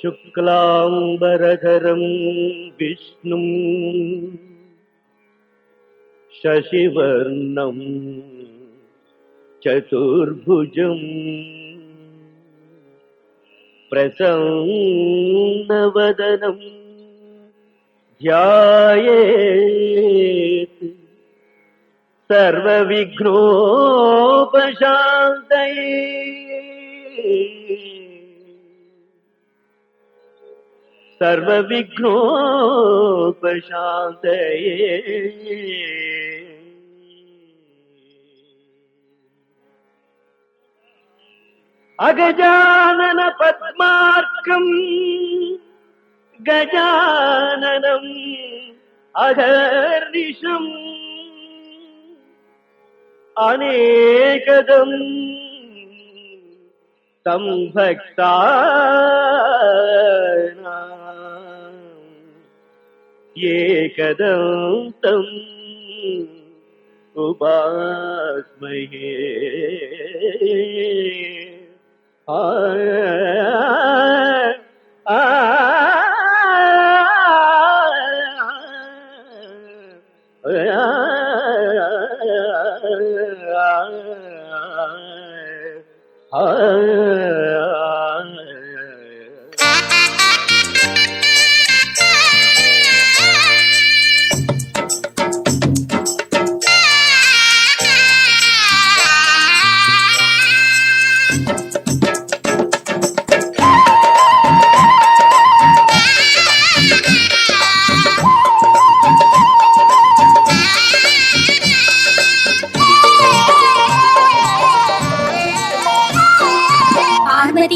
शुक्लांबरधरं विष्णुं शशिवर्णं चतुर्भुजं प्रसन्नवदनं ध्यायेत् सर्वविघ्नोपशान्तये। सर्वविघ्नोपशान्तये। अगजानन पद्मार्कं गजाननम् अहर्निशम् अनेकदं तं भक्तानां एकदन्तम् उपास्महे।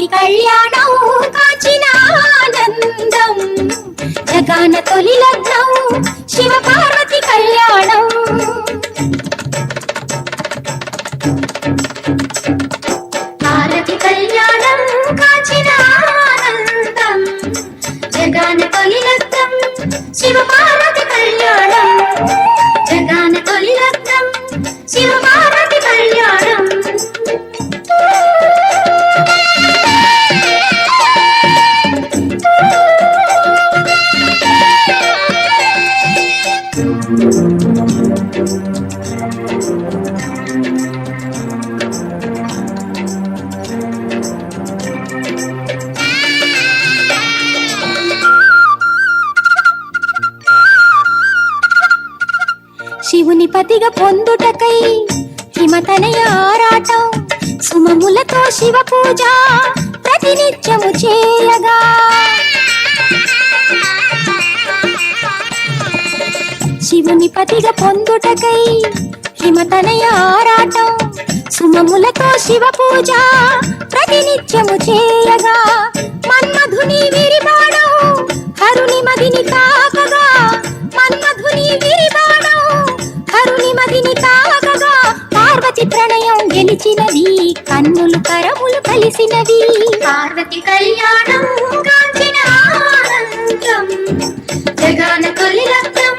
కళ్యాణం కాచిన ఆనందం జగాన తొలి లగ్నం శివ పార్వతి కళ్యాణం. పార్వతి కళ్యాణం కాచిన ఆనందం జగాన తొలి లగ్నం శివ పార్వతి కళ్యాణం. జగాన తొలి లగ్నం శివ పార్వతి కళ్యాణం. శివుని పతిగా పొందుటకై హిమతనయ ఆరాటం సుమములతో శివ పూజ ప్రతినిత్యము చేయగా. శివుని పతిగా పొందుటకై హిమతనయ ఆరాటం సుమములతో శివ పూజ ప్రతినిత్యము చేయగా. మన్మధుని విరిబాణం హరుని మదిని తాకగా. మన్మధుని విరిబాణం హరుని మదిని తాకగా. పార్వతి ప్రణయం గెలిచినది కన్నులు కరములు కలిసినవి. పార్వతి కళ్యాణం కాంచిన ఆనందం జగాన తొలి లగ్నం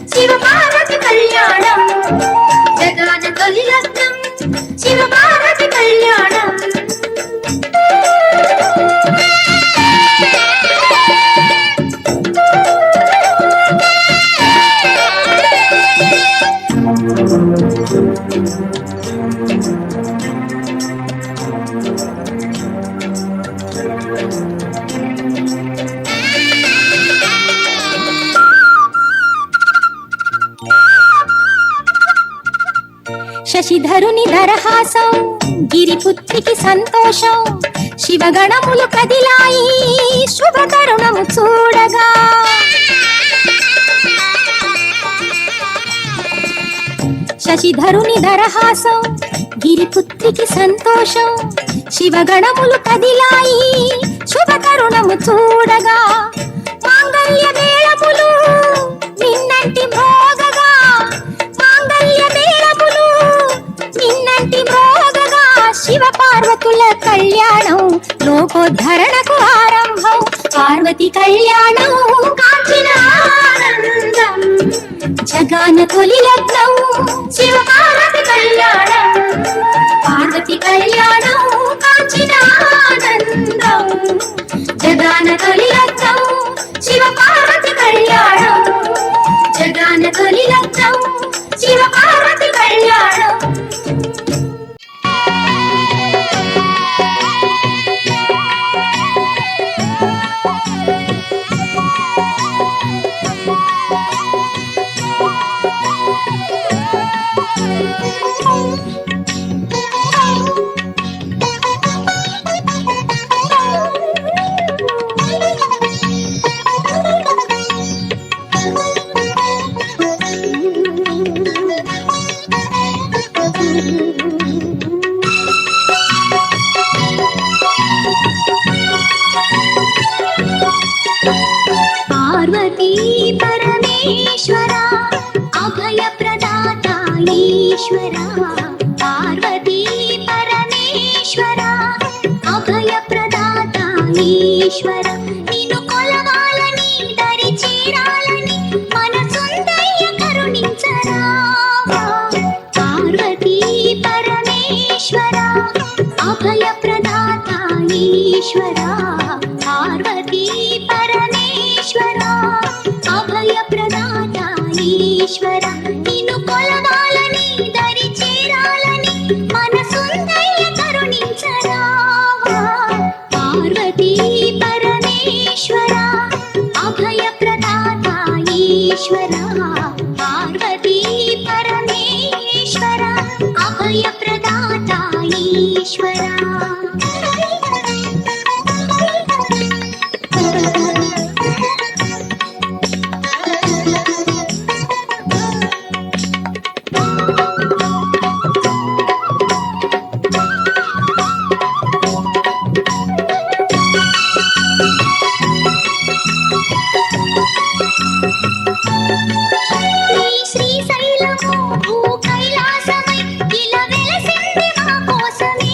శివ పార్వతి కళ్యాణం. జగాన తొలి లగ్నం శివ పార్వతి కళ్యాణం. శశిధరుని దరహాసం గిరిపుత్రికి సంతోషం శివగణములు కదిలాయి శుభకరుణము చూడగా. శశిధరుని దరహాసం గిరిపుత్రికి సంతోషం శివగణములు కదిలాయి శుభకరుణము చూడగా. మాంగళ్య మేళములు నిన్నంటి మోగగా. మాంగళ్య మేళములు నిన్నంటి మోగగా. శివ పార్వతుల కళ్యాణం లోకోద్ధరణకు ఆరంభం. పార్వతి కళ్యాణం కాంచిన ఆనందం జగాన తొలి లగ్నం శివ పార్వతి కళ్యాణం. పార్వతి కళ్యాణం కాంచిన ఆనందం జగాన పార్వతీ పరమేశ్వర అభయ ప్రదాత ఈశ్వర పార్వతీ పరమేశ్వర అభయ ప్రదాత ఈశ్వర నిన్ను కొలవాలని దరి చేరాలని మనసుందయ్య కరుణించరావా పార్వతీ పరమేశ్వర అభయ ప్రదాత ఈశ్వర పార్వతీ పరమేశ్వర అభయ ప్రదాత ఈశ్వర నిన్ను కొలవాలని దరి చేరాలని మనసుందయ్య కరుణించరావా పార్వతీ పరమేశ్వర అభయ ప్రదాత ఈశ్వర పార్వతీ పరమేశ్వర అభయ ప్రదాత ఈశ్వర శ్రీశైలము భూ కైలాసమై ఇలా వెలసింది మా కోసమే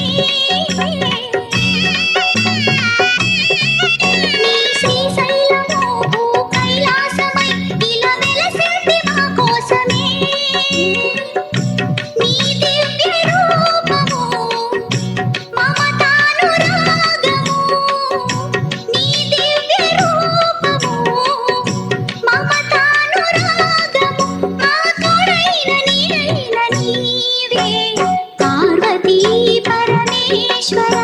శ్రీశైలము భూ కైలాసమై ఇలా వెలసింది మా కోసమే నీ దివ్య రూపము మమతానురాగము నీ దివ్య రూపము మమతానురాగము మా తోడైన నీడైన నీవే పార్వతీ పరమేశ్వర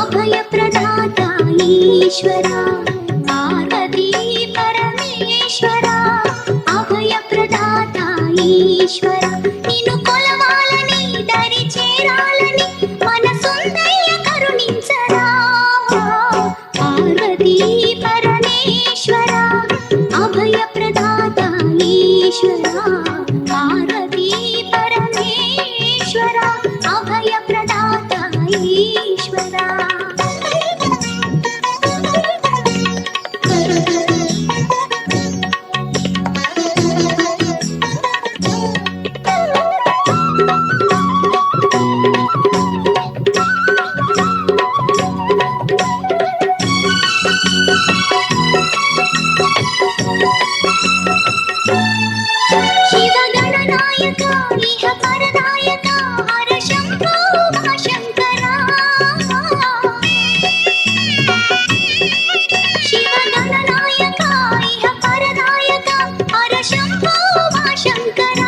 అభయ ప్రదాత ఈశ్వర పార్వతీ పరమేశ్వర అభయ ప్రదాత ఈశ్వర నిన్ను కొలవాలని దరి చేరాలని మనసుందయ్య కరుణించరావా పార్వతీ పరమేశ్వర అభయ ప్రదాత ఈశ్వర పార్వతీ పరమేశ్వర అభయ ప్రదాత ఈశ్వర శివగణనాయక ఇహ పరనాయక హర శంభో మా శంకర శివగణనాయక ఇహ పరనాయక హర శంభో మా శంకర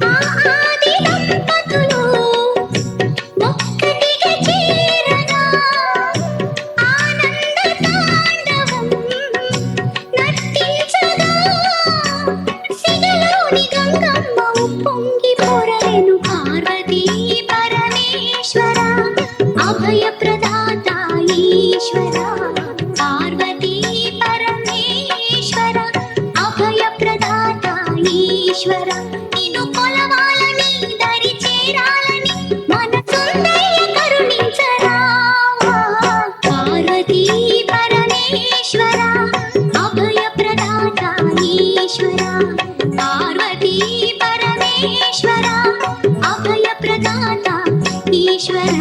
ఆది దంపతులు ఒక్కటిగా చేరగా ఆనంద తాండవం నర్తించగా సిగలోని గంగమ్మ ఉప్పొంగి పొరలెను పార్వతీ పరమేశ్వర అభయ ప్రదాత ఈశ్వర పార్వతీ పరమేశ్వర అభయ ప్రదాత ఈశ్వర నిన్ను కొలవాలని దరి చేరాలని మనసుందయ్య కరుణించరావా పార్వతీ పరమేశ్వర అభయ ప్రదాత ఈశ్వర పార్వతీ పరమేశ్వర అభయ ప్రదాత ఈశ్వర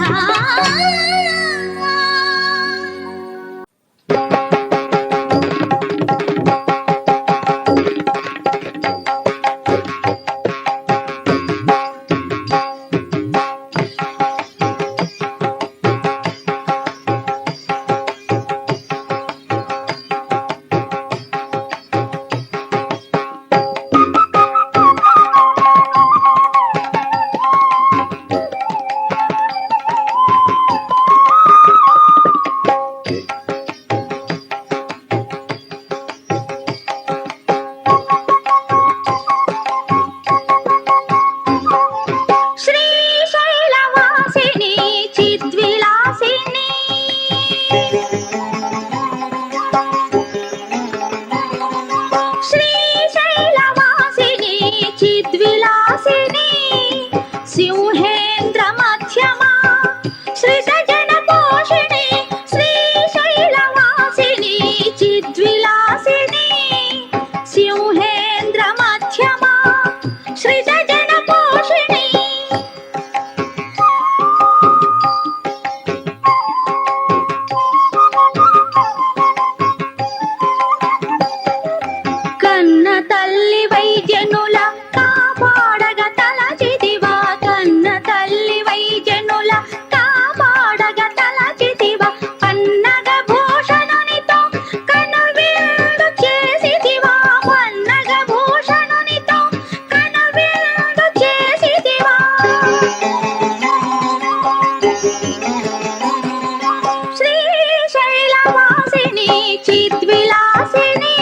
చిద్విలాసిని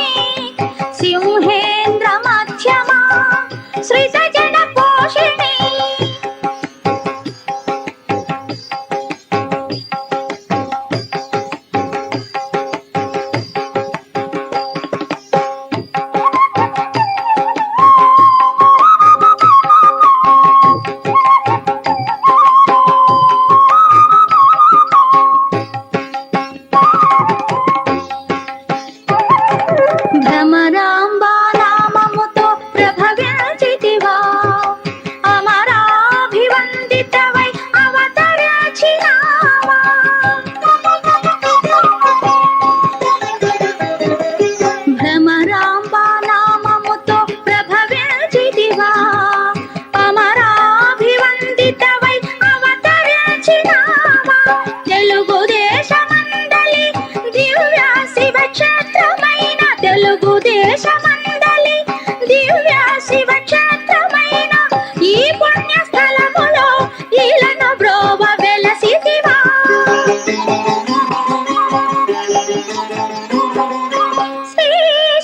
సింహేంద్ర మధ్యమా శ్రీజన పోషిణి భ్రమరాంబా నామముతో ప్రభవించితివా అమరాభివందితవై అవతరించినావా భ్రమరాంబా నామముతో ప్రభవించితివా అమరాభివందితవై అవతరించినావా తెలుగుదేశమందలి దివ్య శివ క్షేత్రమైన తెలుగుదేశమందలి దివ్య శివ క్షేత్రమైన ఈ పుణ్య స్థలములో ఈలను బ్రోవ వెలసితివా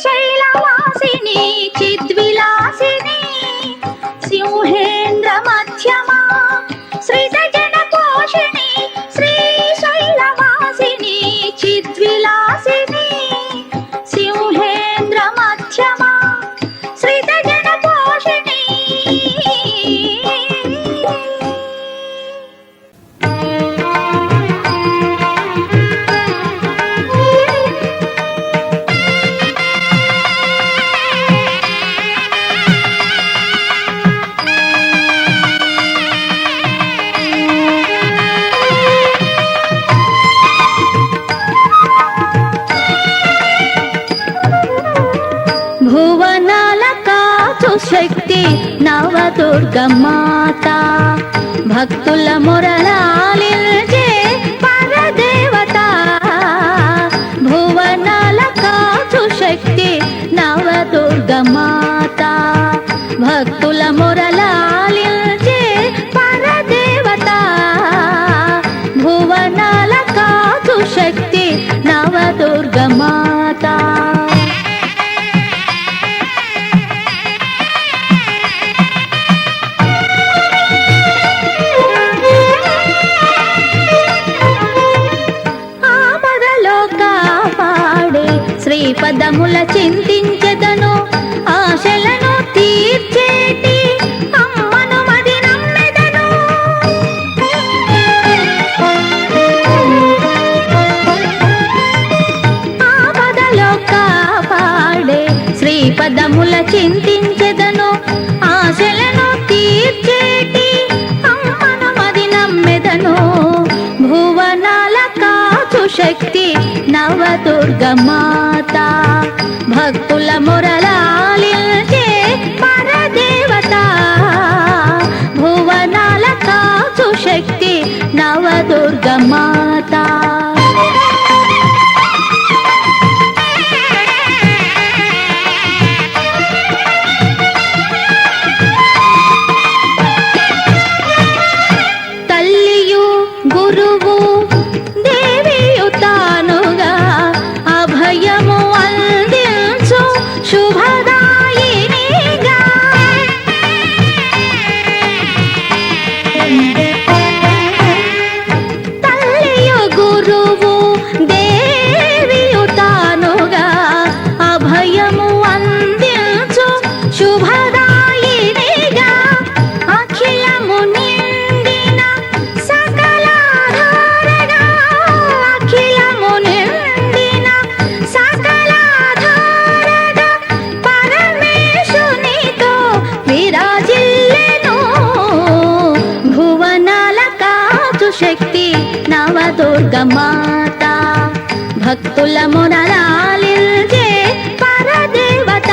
శ్రీశైలవాసిని చిద్విలాసిని సింహేంద్ర మధ్యమా శ్రీజన పోషిణి శ్రీశైలవాసిని చిద్విలాసిని సింహేంద్ర మధ్యమా శ్రీజన పోషిణి భువనాల కాచు శక్తి నవదుర్గమాత భక్తుల మురళాలించే పరదేవత భువనాల కాచు శక్తి నవదుర్గమాత భక్తుల మురళాలించే పరదేవత భువనాల కాచు శక్తి నవదుర్గమాత శ్రీపదముల చింతించెదను ఆశలను తీర్చేటి అమ్మను మది నమ్మెదను ఆపదలో కాపాడే శ్రీపదముల చింతించెదను ఆశలను తీర్చేటి అమ్మను మది నమ్మెదను భువనాల కాచు శక్తి నవదుర్గమాత భక్తుల మురళాలించే పరదేవత భువనాల కాచు శక్తి నవదుర్గమాత తల్లియు గురువు దేవియు తానుగా అభయము అందించు శుభదాయినిగా తల్లియు గురువు దేవియు తానుగా అభయము అందించు శుభదాయినిగా అఖిలము నిండిన సకలాధారగా అఖిలము నిండిన సకలాధారగా పరమేశునితో విరాజిల్లెను భువనాల కాచు శక్తి నవదుర్గమాత భక్తుల మురళాలించే పరదేవత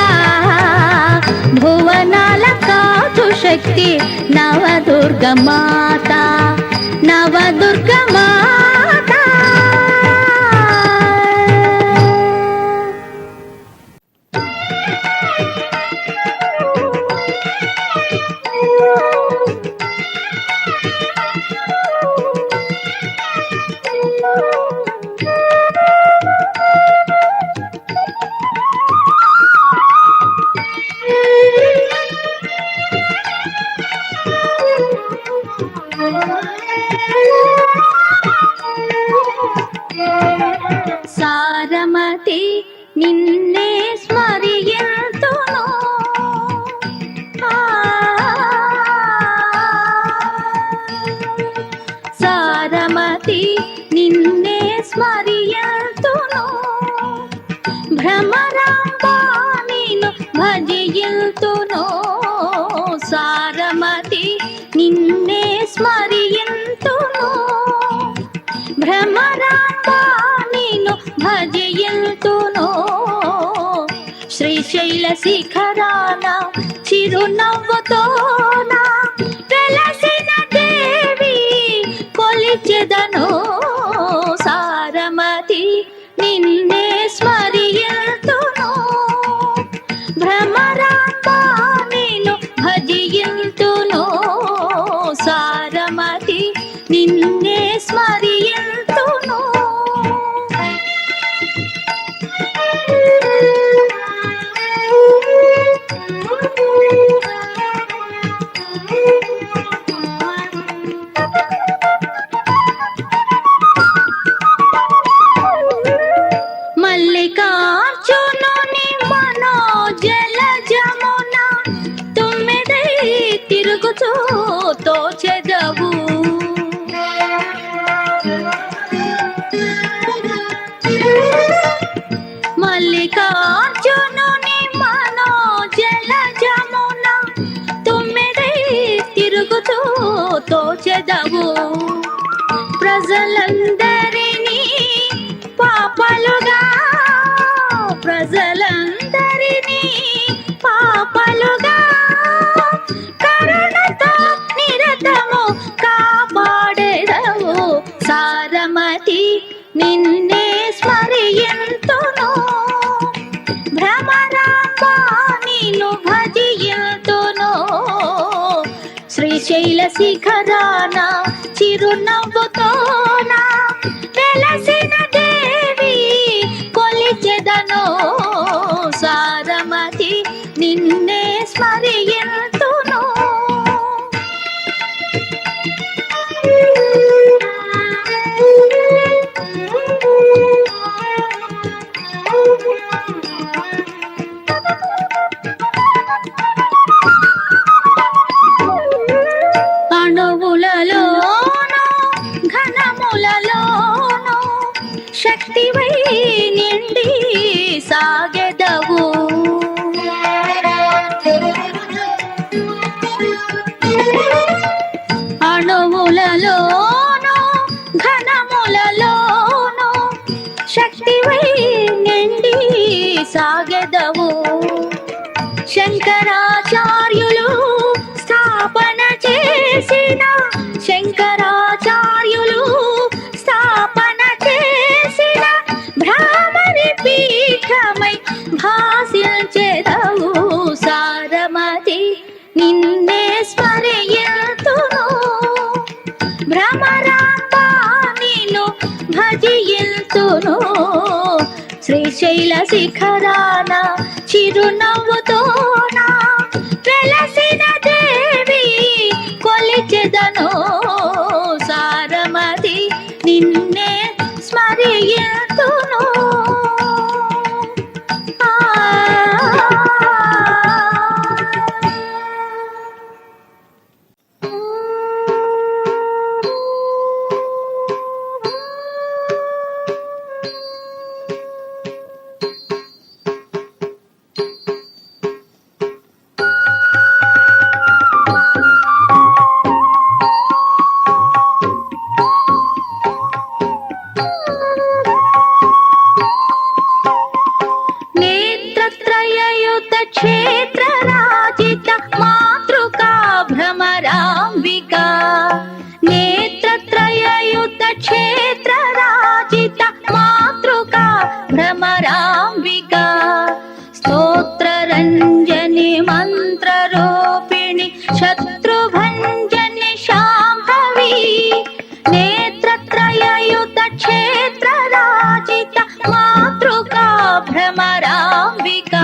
భువనాల కాచు శక్తి నవదుర్గమాత నవదుర్గమాత సారమతి నిన్నే స్మరియంతును. సారమతి నిన్నే స్మరియంతును. భ్రమరాంబ నిన్ను భజియంతును. సారమతి నిన్నే స్మరియంతును. భ్రమరాంబ నిన్ను భజియంతును. శ్రీశైల శిఖరాన చిరునవ్వుతోన వెలసిన దేవి కొలిచెదను. సారమతి నిన్నే స్మరియంతును. భ్రమరాంబ నిన్ను భజియంతును. సారమతి నిన్నే స్మరియంతును. మల్లికార్జునుని మనోజల జమున తుమ్మెదై తిరుగుతూ తోచెదవు. మల్లికార్జునుని మనోజల జమున తుమ్మెదై తిరుగుతూ తోచెదవు. ప్రజలందరినీ పాపలుగా ప్రజలందరినీ పాపలుగా కరుణతో నిరతము కాపాడెదవు. సారమతి నిన్నే స్మరియంతును. భ్రమరాంబ నిన్ను భజియంతును. శ్రీశైల శిఖరాన చిరునవ్వుతోన వెలసిన దేవి కొలిచెదను. సారమతి నిన్నే స్మరియంతును. అణువులలోను ఘనములలోను శక్తివై నిండి సాగెదవు. అణువులలోను ఘనములలోను శక్తివై నిండి సాగెదవు. శంకరాచార్యులు స్థాపన చేసిన శంకరాచార్యులు స్థాపన చేసిన భ్రామరి పీఠమై భాసిల్చెదవు. సారమతి నిన్నే స్మరియంతును. భ్రమరాంబ నిన్ను భజియంతును. శ్రీశైల శిఖరాన చిరునవ్వుతోన వెలసిన దేవి కొలిచెదను. సారమతి నిన్నే స్మరియంతును. క్షేత్రరాజిత మాతృకా భ్రమరాంబికా. నేత్రత్రయయుత క్షేత్రరాజిత మాతృకా భ్రమరాంబికా. స్తోత్రరంజని మంత్రరూపిణి శత్రుభంజని శాంభవి. నేత్రత్రయయుత క్షేత్రరాజిత మాతృకా భ్రమరాంబికా.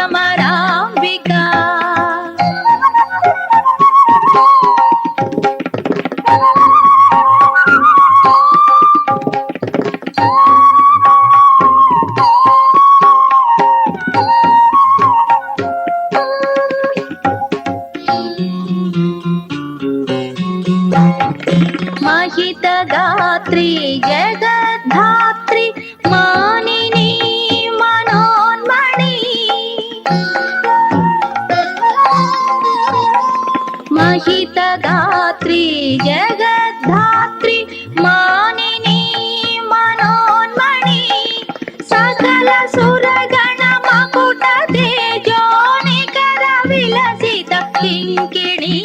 భ్రమరాంబికా. महितगात्री जगद्धात्री मानिनी मनोन्मणि. महितगात्री जगद्धात्री मानिनी मनोन्मणि. सकल सुरगण मकुट तेजोनिकर विलसित किङ्किणी.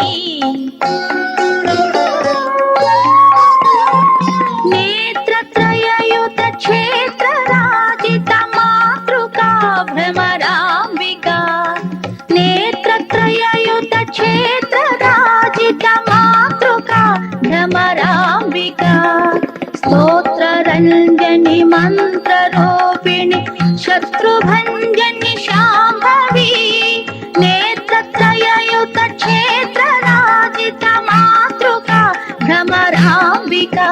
नेत्रत्रययुत क्षेत्र राजित मातृका भ्रमरांबिका. नेत्रत्रययुत क्षेत्र राजित मातृका भ्रमरांबिका. स्तोत्र रंजनि मंत्र रूपिणि शत्रुभंजनि शांभवी. नेत्रत्रययुत क्षेत्र राजित मातृका भ्रमरांबिका.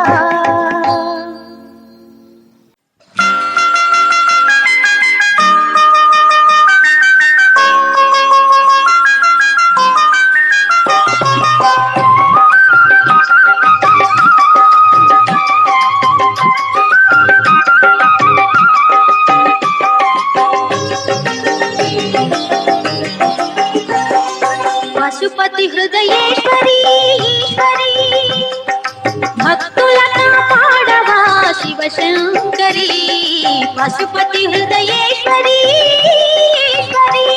పశుపతి హృదయేశ్వరి ఈశ్వరి. భక్తులను పాడవా శివశంకరి. పశుపతి హృదయేశ్వరి ఈశ్వరి.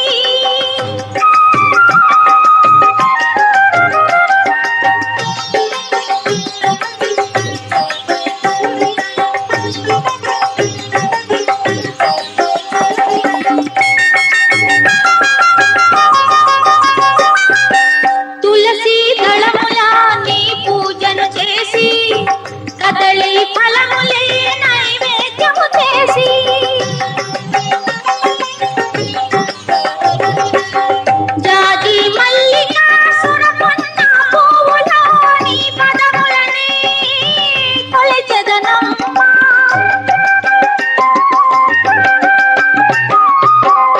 తులసి దళములా నీ పూజను చేసి కదలి ఫలములే నైవేద్యము చేసి. జాజి మల్లిక సురపన్న పువ్వులా నీ పదములనే కొలిచెదనమ్మా.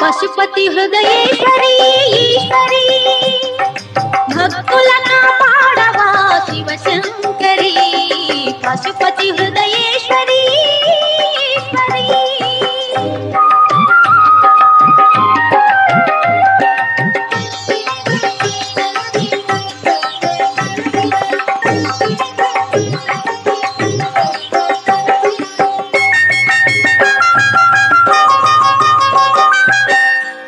పశుపతి హృదయేశ్వరి ఈశ్వరి. భక్తులను పాడవా శివశంకరి. పశుపతి హృదయేశ్వరి ఈశ్వరి.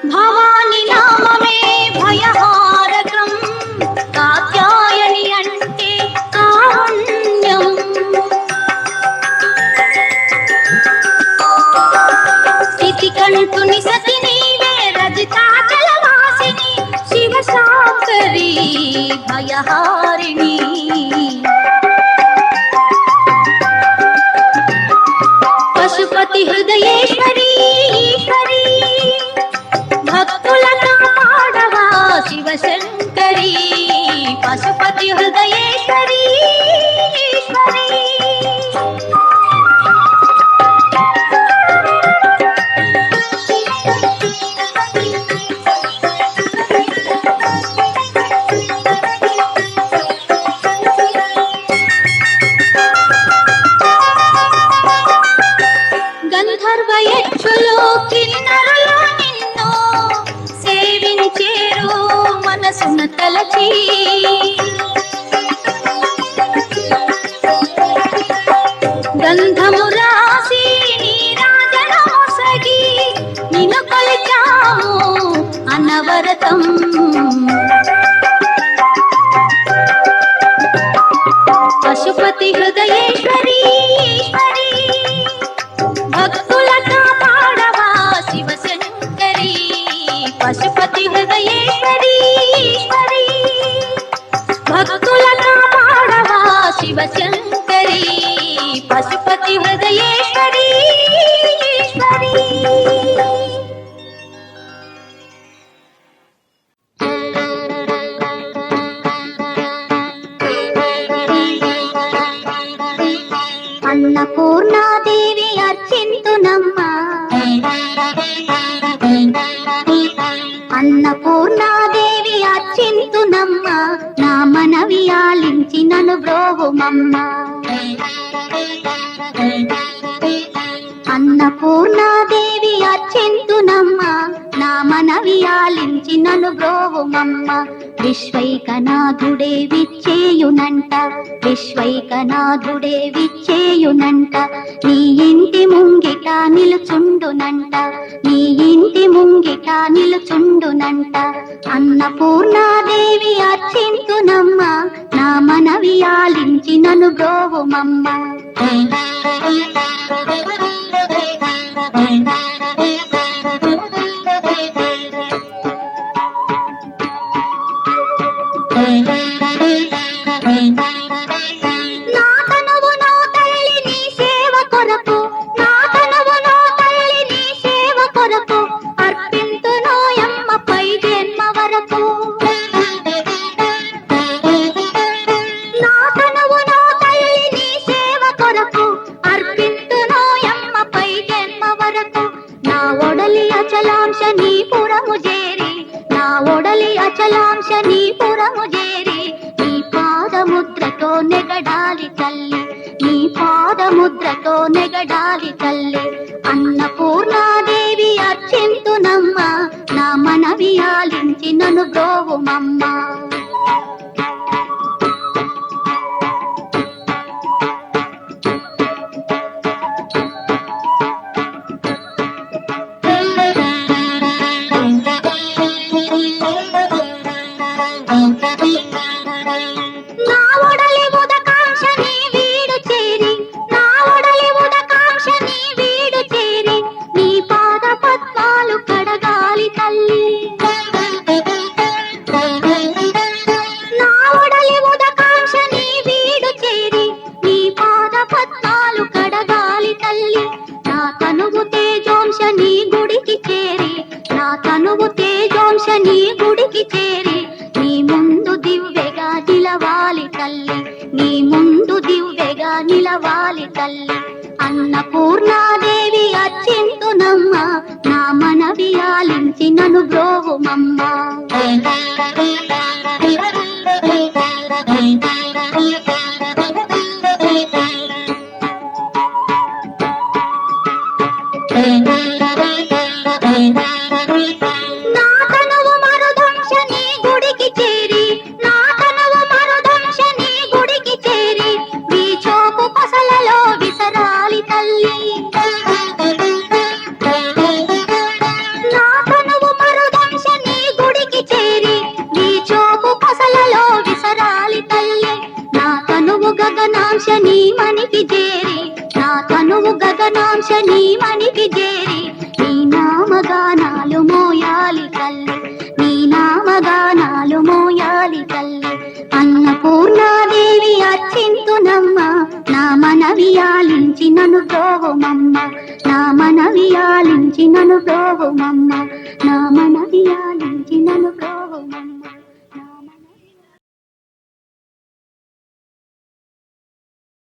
భవాని నామమే భయహారకం. కాత్యాయని అంటే కారుణ్యం. స్థితికంఠుని సతి నీవే రజితాచలవాసిని. శివశాంకరి భయహారిణి. పశుపతి హృదయేశ్వరి ఈశ్వరి. భక్తులను పాడవా శివశంకరి. పశుపతి హృదయేశ్వరి ఈశ్వరి. గంధర్వ యక్షులు కిన్నరులు నిన్ను సేవించేరు మనసున తలచి. గంధము రాసి నీరాజనమొసగి నిన్ను కొలిచాము అనవరతం. పశుపతి హృదయేశ్వరి ఈశ్వరి. భక్తులను పాడవా శివశంకరి. పశుపతి హృదయేశ్వరి ఈశ్వరి. భక్తులను పాడవా శివశంకరి. పశుపతి హృదయేశ్వరి ఈశ్వరి. అన్నపూర్ణాదేవి అర్చింతునమ్మ నా మనవి ఆలించి నన్ను బ్రోవుమమ్మ అన్నపూర్ణాదేవి అర్చింతునమ్మ నా మనవి ఆలించి నన్ను బ్రోవుమమ్మ విశ్వైకనాథుడే విచ్చేయునంట విశ్వైకనాథుడే విచ్చేయునంట నీ ఇంటి ముంగిట నిలుచుండునంట నీ ఇంటి ముంగిట నిలుచుండునంట అన్నపూర్ణాదేవి అర్చింతునమ్మ నా మనవి ఆలించి నన్ను బ్రోవుమమ్మ నా తనువు నా తల్లి నీ సేవ కొరకు నా తనువు నా తల్లి నీ సేవ కొరకు అర్పింతునోయమ్మ పై జన్మ వరకు నా తనువు నా తల్లి నీ సేవ కొరకు అర్పింతునోయమ్మ పై జన్మ వరకు నా ఒడలి అచలాంశ నీ పురము చేరి నా ఒడలి అచలాంశ నీ పురము చేరి నీ పాదముద్రతో నెగడాలి తల్లి నీ పాదముద్రతో నెగడాలి తల్లి అన్నపూర్ణాదేవి అర్చింతునమ్మ నా మనవి ఆలించి నన్ను బ్రోవుమమ్మ నా ఒడలి ఉదకాంక్ష నీ వీడు చేరి నా ఒడలి ఉదకాంక్ష నీ వీడు చేరి నీ పాద పద్మాలు కడగాలి తల్లి నా ఒడలి ఉదకాంక్ష నీ వీడు చేరి నీ పాద పద్మాలు కడగాలి తల్లి నా తనువు తేజోంశ నీ గుడికి చేరి నా తనువు తేజోంశ నీ గుడికి చేరి నీ ముందు దివ్వెగా నిలవాలి తల్లి నీ ముందు దివ్వెగా నిలవాలి తల్లి అన్నపూర్ణాదేవి అర్చింతునమ్మ నా మనవి ఆలించి నన్ను బ్రోవుమమ్మ నా తనువు మరుదంశ నీ గుడికి చేరి నా తనువు మరుదంశ నీ గుడికి చేరి వీచోపు కొసలలో విసరాలి తల్లి నా తనువు మరుదంశ నీ గుడికి చేరి వీచోపు కొసలలో విసరాలి తల్లి నా తనువు గగనాంశ నీ మనికి చేరి నా తనువు గగనాంశ నీ మనికి చేరి నీ నామగానాలు మోయాలి తల్లి నీ నామగానాలు మోయాలి తల్లి అన్నపూర్ణాదేవి అర్చింతునమ్మ నా మనవి ఆలించి నన్ను బ్రోవుమమ్మ నా మనవి ఆలించి నన్ను బ్రోవుమమ్మ నా మనవి ఆలించి నన్ను బ్రోవుమమ్మ